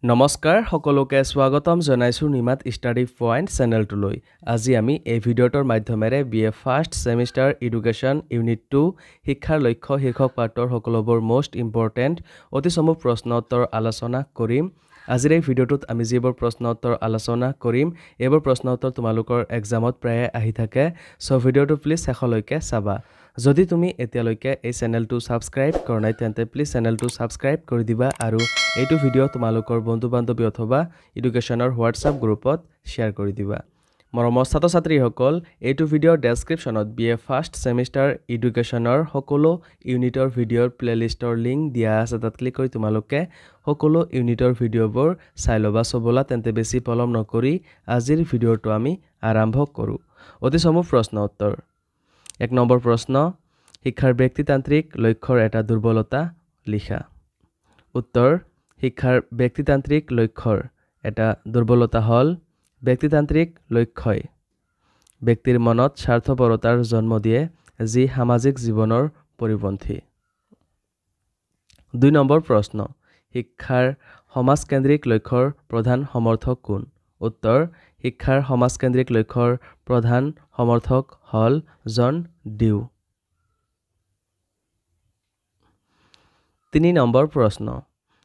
নমস্কাৰ সকলোকে স্বাগতম জনাইছো নিমাত ষ্টাডি পইণ্ট চেনেলটোলৈ। আজি আমি এই ভিডিঅ'টোৰ মাধ্যমেৰে BA first semester education unit 2 শিক্ষাৰ লক্ষ্য শীৰ্ষক পাঠৰ সকলোবোৰ মোষ্ট ইম্পৰ্টেণ্ট অতি চমু প্ৰশ্ন উত্তৰ আলোচনা কৰিম। আজিৰ এই ভিডিঅ'টোত আমি যিবোৰ প্ৰশ্ন উত্তৰ আলোচনা কৰিম এইবোৰ প্ৰশ্ন উত্তৰ তোমালোকৰ এক্সামত প্ৰায়ে আহি থাকে, সো ভিডিঅ'টো প্লিজ শেষলৈকে চাবা। যদি তুমি এতিয়ালৈকে এই চেনেলটো ছাবস্ক্ৰাইব কৰা নাই তেন্তে প্লিজ চেনেলটো ছাবস্ক্ৰাইব কৰি দিবা আৰু এইটো ভিডিঅ' তোমালোকৰ বন্ধু-বান্ধৱী অথবা এডুকেশ্যনৰ হোৱাটছআপ গ্ৰুপত শ্বেয়াৰ কৰি দিবা। মৰমৰ ছাত্ৰ-ছাত্ৰীসকল, এইটো ভিডিঅ'ৰ ডেছক্ৰিপশ্যনত BA ফাৰ্ষ্ট ছেমিষ্টাৰ এডুকেশ্যনৰ সকলো ইউনিটৰ ভিডিঅ'ৰ প্লেলিষ্টৰ লিংক দিয়া আছে, তাত ক্লিক কৰি তোমালোকে সকলো ইউনিটৰ ভিডিঅ'বোৰ চাই ল'বা। ব'লা তেন্তে বেছি পলম নকৰি আজিৰ ভিডিঅ'টো আমি আৰম্ভ কৰোঁ। অতি চমু প্ৰশ্ন উত্তৰ। 1 নম্বৰ প্ৰশ্ন, শিক্ষাৰ ব্যক্তিতান্ত্ৰিক লক্ষ্যৰ এটা দুৰ্বলতা লিখা। উত্তৰ, শিক্ষাৰ ব্যক্তিতান্ত্ৰিক লক্ষ্যৰ এটা দুৰ্বলতা হ'ল ব্যক্তিতান্ত্ৰিক লক্ষ্যই ব্যক্তিৰ মনত স্বাৰ্থপৰতাৰ জন্ম দিয়ে, যি সামাজিক জীৱনৰ পৰিপন্থী। 2 নম্বৰ প্ৰশ্ন, শিক্ষাৰ সমাজকেন্দ্ৰিক লক্ষ্যৰ প্ৰধান সমৰ্থক কোন? উত্তৰ, শিক্ষাৰ সমাজকেন্দ্ৰিক লক্ষ্যৰ প্ৰধান সমৰ্থক হ'ল জন ডিউ। 3 নম্বৰ প্ৰশ্ন,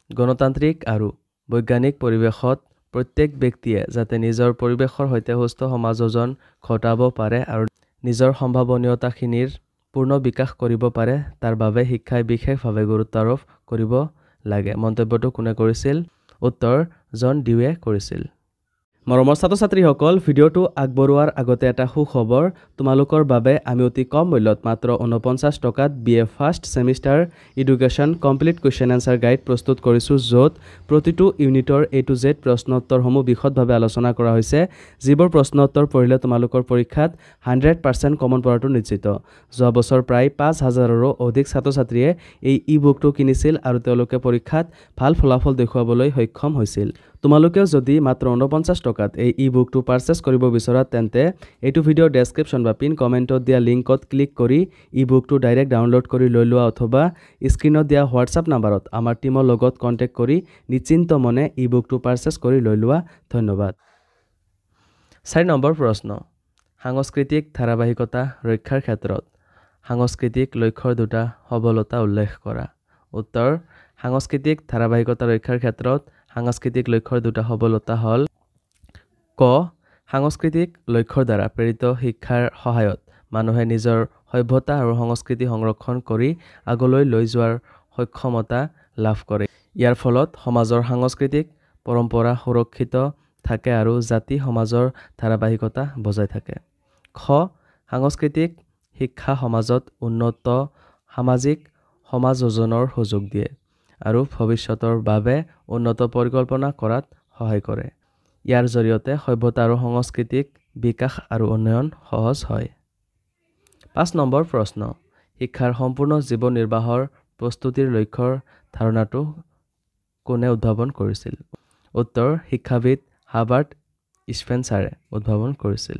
গণতান্ত্ৰিক আৰু বৈজ্ঞানিক পৰিৱেশত প্ৰত্যেক ব্যক্তিয়ে যাতে নিজৰ পৰিৱেশৰ সৈতে সুস্থ সমাযোজন ঘটাব পাৰে আৰু নিজৰ সম্ভাৱনীয়তাখিনিৰ পূৰ্ণ বিকাশ কৰিব পাৰে, তাৰ বাবে শিক্ষাই বিশেষভাৱে গুৰুত্ব আৰোপ কৰিব লাগে। মন্তব্যটো কোনে কৰিছিল? উত্তৰ, জন ডিউৱে কৰিছিল। মৰমৰ ছাত্ৰ-ছাত্ৰীসকল, ভিডিঅ'টো আগবঢ়োৱাৰ আগতে এটা সুখবৰ তোমালোকৰ বাবে। আমি অতি কম মূল্যত মাত্ৰ 49 টকাত BA first semester education complete question answer guide প্ৰস্তুত কৰিছোঁ, য'ত প্ৰতিটো ইউনিটৰ A to Z প্ৰশ্ন উত্তৰসমূহ বিশদভাৱে আলোচনা কৰা হৈছে, যিবোৰ প্ৰশ্ন উত্তৰ পঢ়িলে তোমালোকৰ পৰীক্ষাত 100% কমন পৰাটো নিশ্চিত। যোৱা বছৰ প্ৰায় 5,000ৰো অধিক ছাত্ৰ-ছাত্ৰীয়ে এই ই-বুকটো কিনিছিল আৰু তেওঁলোকে পৰীক্ষাত ভাল ফলাফল দেখুৱাবলৈ সক্ষম হৈছিল। তোমালোকেও যদি মাত্ৰ 49 টকাত এই ই-বুকটো পাৰচেছ কৰিব বিচৰা তেন্তে এইটো ভিডিঅ'ৰ ডেছক্ৰিপশ্যন বা পিন কমেণ্টত দিয়া লিংকত ক্লিক কৰি ই-বুকটো ডাইৰেক্ট ডাউনলোড কৰি লৈ লোৱা অথবা স্ক্ৰীনত দিয়া হোৱাটছআপ নাম্বাৰত আমাৰ টীমৰ লগত কণ্টেক্ট কৰি নিশ্চিন্ত মনে ই-বুকটো পাৰচেছ কৰি লৈ লোৱা। ধন্যবাদ। 4 নম্বৰ প্ৰশ্ন, সাংস্কৃতিক ধাৰাবাহিকতা ৰক্ষাৰ ক্ষেত্ৰত সাংস্কৃতিক লক্ষ্যৰ দুটা সবলতা উল্লেখ কৰা। উত্তৰ, সাংস্কৃতিক ধাৰাবাহিকতা ৰক্ষাৰ ক্ষেত্ৰত সাংস্কৃতিক লক্ষ্যৰ দুটা সবলতা হ'ল ক, সাংস্কৃতিক লক্ষ্যৰ দ্বাৰা প্ৰেৰিত শিক্ষাৰ সহায়ত মানুহে নিজৰ সভ্যতা আৰু সংস্কৃতি সংৰক্ষণ কৰি আগলৈ লৈ যোৱাৰ সক্ষমতা লাভ কৰে। ইয়াৰ ফলত সমাজৰ সাংস্কৃতিক পৰম্পৰা সুৰক্ষিত থাকে আৰু জাতি সমাজৰ ধাৰাবাহিকতা বজাই থাকে। খ, সাংস্কৃতিক শিক্ষা সমাজত উন্নত সামাজিক সমাযোজনৰ সুযোগ দিয়ে আৰু ভৱিষ্যতৰ বাবে উন্নত পৰিকল্পনা কৰাত সহায় কৰে। ইয়াৰ জৰিয়তে সভ্যতা আৰু সাংস্কৃতিক বিকাশ আৰু উন্নয়ন সহজ হয়। 5 নম্বৰ প্ৰশ্ন, শিক্ষাৰ সম্পূৰ্ণ জীৱন নিৰ্বাহৰ প্ৰস্তুতিৰ লক্ষ্যৰ ধাৰণাটো কোনে উদ্ভাৱন কৰিছিল? উত্তৰ, শিক্ষাবিদ হাৰ্বাৰ্ট স্পেন্সাৰে উদ্ভাৱন কৰিছিল।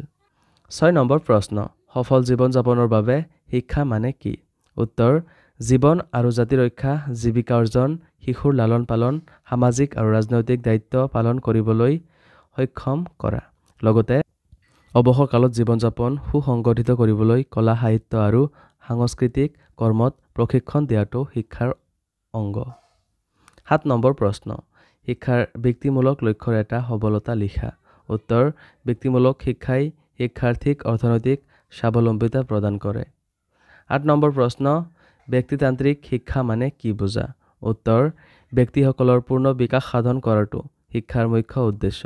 6 নম্বৰ প্ৰশ্ন, সফল জীৱন যাপনৰ বাবে শিক্ষা মানে কি? উত্তৰ, জীৱন আৰু জাতি ৰক্ষা, জীৱিকা অৰ্জন, শিশুৰ লালন পালন, সামাজিক আৰু ৰাজনৈতিক দায়িত্ব পালন কৰিবলৈ সক্ষম কৰা, লগতে অৱসৰ কালত জীৱন যাপন সুসংগঠিত কৰিবলৈ কলা সাহিত্য আৰু সাংস্কৃতিক কৰ্মত প্ৰশিক্ষণ দিয়াটো শিক্ষাৰ অংগ। 7 নম্বৰ প্ৰশ্ন, শিক্ষাৰ ব্যক্তিমূলক লক্ষ্যৰ এটা সবলতা লিখা। উত্তৰ, ব্যক্তিমূলক শিক্ষাই শিক্ষাৰ্থীক অৰ্থনৈতিক স্বাৱলম্বিতা প্ৰদান কৰে। 8 নম্বৰ প্ৰশ্ন, ব্যক্তিতান্ত্ৰিক শিক্ষা মানে কি বুজা? উত্তৰ, ব্যক্তিসকলৰ পূৰ্ণ বিকাশ সাধন কৰাটো শিক্ষাৰ মুখ্য উদ্দেশ্য।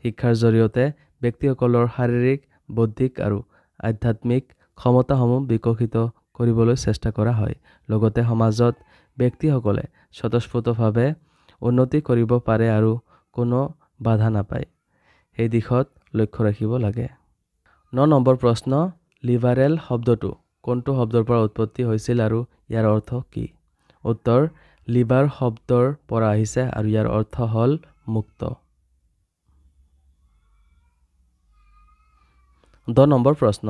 শিক্ষাৰ জৰিয়তে ব্যক্তিসকলৰ শাৰীৰিক, বৌদ্ধিক আৰু আধ্যাত্মিক ক্ষমতাসমূহ বিকশিত কৰিবলৈ চেষ্টা কৰা হয়, লগতে সমাজত ব্যক্তিসকলে স্বতঃস্ফূৰ্তভাৱে উন্নতি কৰিব পাৰে আৰু কোনো বাধা নাপায়, সেই দিশত লক্ষ্য ৰাখিব লাগে। 9 নম্বৰ প্ৰশ্ন, লিবাৰেল শব্দটো কোনটো শব্দৰ পৰা উৎপত্তি হৈছিল আৰু ইয়াৰ অৰ্থ কি? উত্তৰ, লিবাৰ শব্দৰ পৰা আহিছে আৰু ইয়াৰ অৰ্থ হ'ল মুক্ত। 10 নম্বৰ প্ৰশ্ন,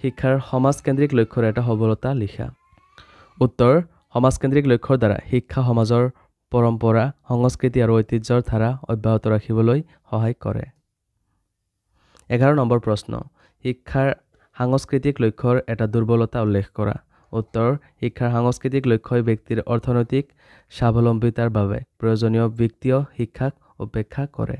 শিক্ষাৰ সমাজকেন্দ্ৰিক লক্ষ্যৰ এটা সবলতা লিখা। উত্তৰ, সমাজকেন্দ্ৰিক লক্ষ্যৰ দ্বাৰা শিক্ষা সমাজৰ পৰম্পৰা, সংস্কৃতি আৰু ঐতিহ্যৰ ধাৰা অব্যাহত ৰাখিবলৈ সহায় কৰে। 11 নম্বৰ প্ৰশ্ন, শিক্ষাৰ সাংস্কৃতিক লক্ষ্যৰ এটা দুৰ্বলতা উল্লেখ কৰা। উত্তৰ, শিক্ষাৰ সাংস্কৃতিক লক্ষ্যই ব্যক্তিৰ অৰ্থনৈতিক স্বাৱলম্বিতাৰ বাবে প্ৰয়োজনীয় বিত্তীয় শিক্ষাক উপেক্ষা কৰে।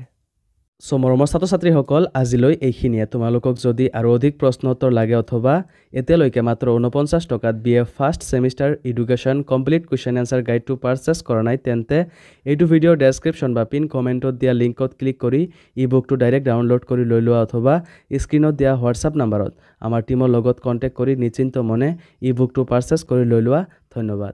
মৰমৰ ছাত্ৰ-ছাত্ৰীসকল, আজিলৈ এইখিনিয়ে। তোমালোকক যদি আৰু অধিক প্ৰশ্ন উত্তৰ লাগে অথবা এতিয়ালৈকে মাত্ৰ 49 টকাত BA first semester education complete question answer গাইডটো পাৰচেছ কৰা নাই, তেন্তে এইটো ভিডিঅ'ৰ ডেছক্ৰিপশ্যন বা পিন কমেণ্টত দিয়া লিংকত ক্লিক কৰি ই-বুকটো ডাইৰেক্ট ডাউনলোড কৰি লৈ লোৱা অথবা স্ক্ৰীণত দিয়া হোৱাটছআপ নাম্বাৰত আমাৰ টীমৰ লগত কণ্টেক্ট কৰি নিশ্চিন্ত মনে ই-বুকটো পাৰচেছ কৰি লৈ লোৱা। ধন্যবাদ।